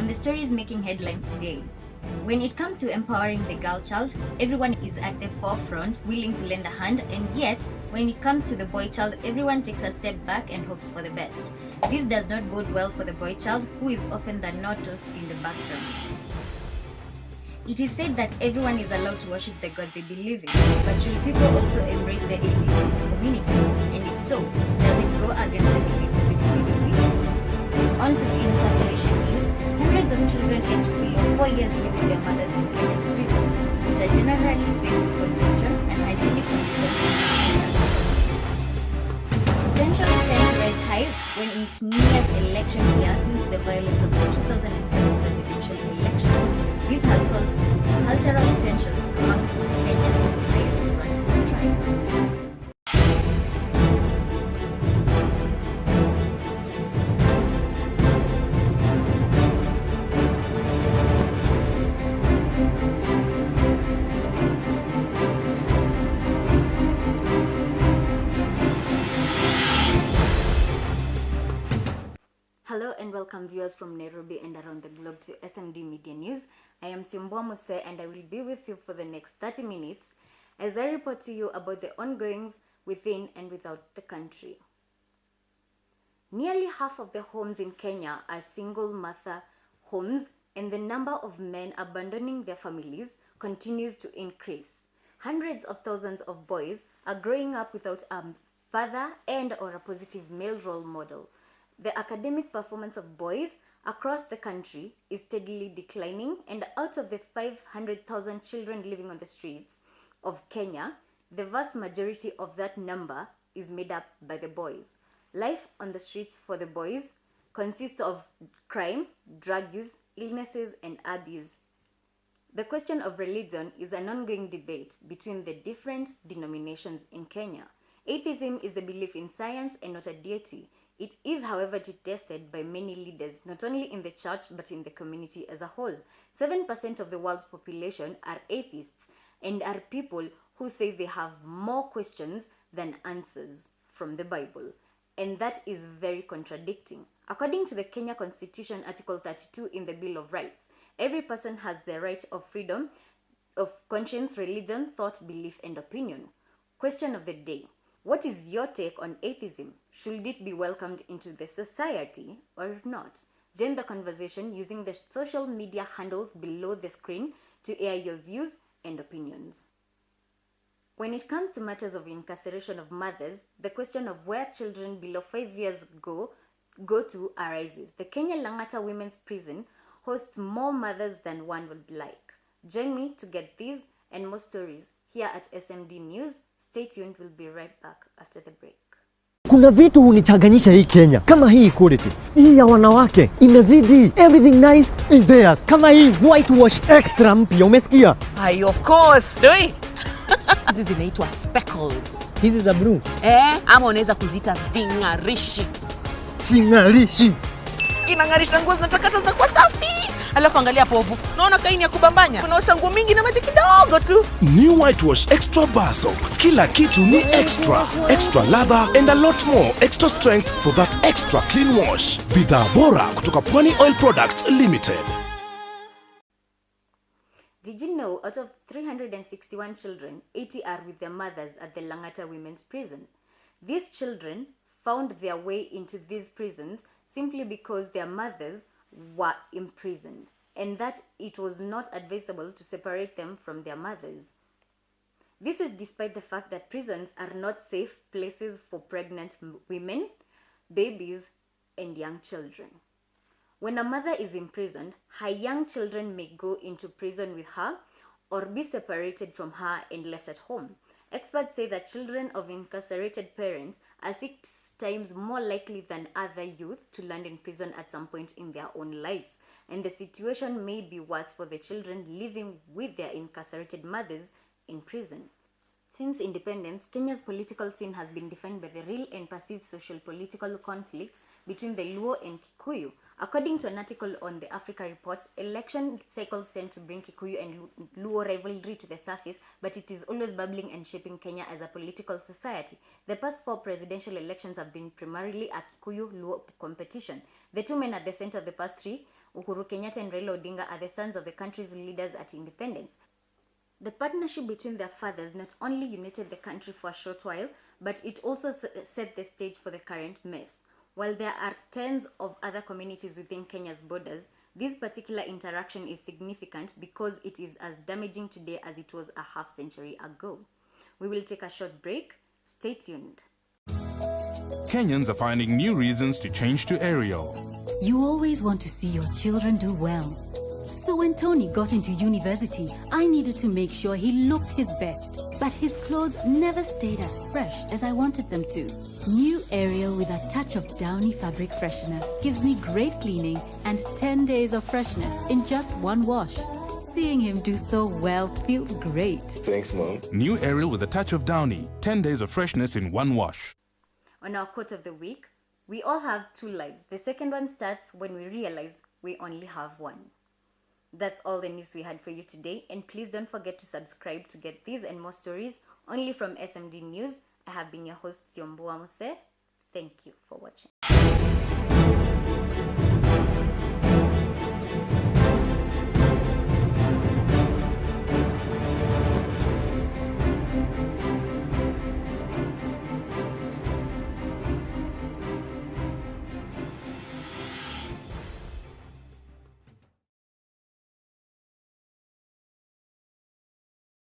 on the stories making headlines today. When it comes to empowering the girl child, everyone is at the forefront, willing to lend a hand, and yet, when it comes to the boy child, everyone takes a step back and hopes for the best. This does not bode well for the boy child, who is often the noticed in the background. It is said that everyone is allowed to worship the God they believe in, but should people also embrace the atheist communities? And if so, does it go against the beliefs of the community? On to incarceration news. Hundreds of children aged below 4 years live with their mothers in Kenya's prisons, which are generally faced with congestion and hygienic conditions. Tensions tend to rise high when it nears election year since the violence of the 2007 presidential election. This has caused cultural tensions amongst Kenya's highest ranking tribes. Hello and welcome viewers from Nairobi and around the globe to SMD Media News. I am Simbwa Muse and I will be with you for the next 30 minutes as I report to you about the ongoings within and without the country. Nearly half of the homes in Kenya are single mother homes, and the number of men abandoning their families continues to increase. Hundreds of thousands of boys are growing up without a father and or a positive male role model. The academic performance of boys across the country is steadily declining, and out of the 500,000 children living on the streets of Kenya, the vast majority of that number is made up by the boys. Life on the streets for the boys consists of crime, drug use, illnesses, and abuse. The question of religion is an ongoing debate between the different denominations in Kenya. Atheism is the belief in science and not a deity. It is, however, detested by many leaders, not only in the church but in the community as a whole. 7% of the world's population are atheists and are people who say they have more questions than answers from the Bible. And that is very contradicting. According to the Kenya Constitution, Article 32 in the Bill of Rights, every person has the right of freedom of conscience, religion, thought, belief, and opinion. Question of the day. What is your take on atheism? Should it be welcomed into the society or not? Join the conversation using the social media handles below the screen to air your views and opinions. When it comes to matters of incarceration of mothers, the question of where children below 5 years go to arises. The Kenya Langata Women's Prison hosts more mothers than one would like. Join me to get these and more stories here at SMD News. Stay tuned, we'll be right back after the break. Kuna vitu hunichanganyisha hii Kenya, kama hii equality, hii ya wanawake imezidi. Everything nice is theirs. Kama hii whitewash extra mpya, umesikia? Ay, of course. Doi. Hizi zinaitwa speckles. Hizi za blue. Ama unaweza kuziita vingarishi. Vingarishi. Inangarisha nguo zinatakata zinakuwa safi. Alafu angalia povu. Naona kaini ya kubambanya. Unaosha nguo mingi na maji kidogo tu. New Whitewash Extra Bar Soap. Kila kitu ni extra. Extra lather and a lot more extra strength for that extra clean wash. Bidhaa bora kutoka Pwani Oil Products Limited. Did you know out of 361 children, 80 are with their mothers at the Langata Women's Prison? These children found their way into these prisons simply because their mothers were imprisoned, and that it was not advisable to separate them from their mothers. This is despite the fact that prisons are not safe places for pregnant women, babies, and young children. When a mother is imprisoned, her young children may go into prison with her or be separated from her and left at home. Experts say that children of incarcerated parents are 6 times more likely than other youth to land in prison at some point in their own lives, and the situation may be worse for the children living with their incarcerated mothers in prison. Since independence, Kenya's political scene has been defined by the real and perceived social political conflict between the Luo and Kikuyu. According to an article on the Africa Report, election cycles tend to bring Kikuyu and Luo rivalry to the surface, but it is always bubbling and shaping Kenya as a political society. The past 4 presidential elections have been primarily a Kikuyu-Luo competition. The two men at the center of the past 3 Uhuru Kenyatta and Raila Odinga are the sons of the country's leaders at independence. The partnership between their fathers not only united the country for a short while, but it also set the stage for the current mess. While there are tens of other communities within Kenya's borders, this particular interaction is significant because it is as damaging today as it was a half century ago. We will take a short break. Stay tuned. Kenyans are finding new reasons to change to Aerial. You always want to see your children do well. So when Tony got into university, I needed to make sure he looked his best. But his clothes never stayed as fresh as I wanted them to. New Ariel with a touch of downy fabric freshener gives me great cleaning and 10 days of freshness in just one wash. Seeing him do so well feels great. Thanks, Mom. New Aerial with a touch of Downy. 10 days of freshness in one wash. On our quote of the week, we all have two lives. The second one starts when we realize we only have one. That's all the news we had for you today, and please don't forget to subscribe to get these and more stories only from SMD News. I have been your host, Siombua Mose. Thank you for watching.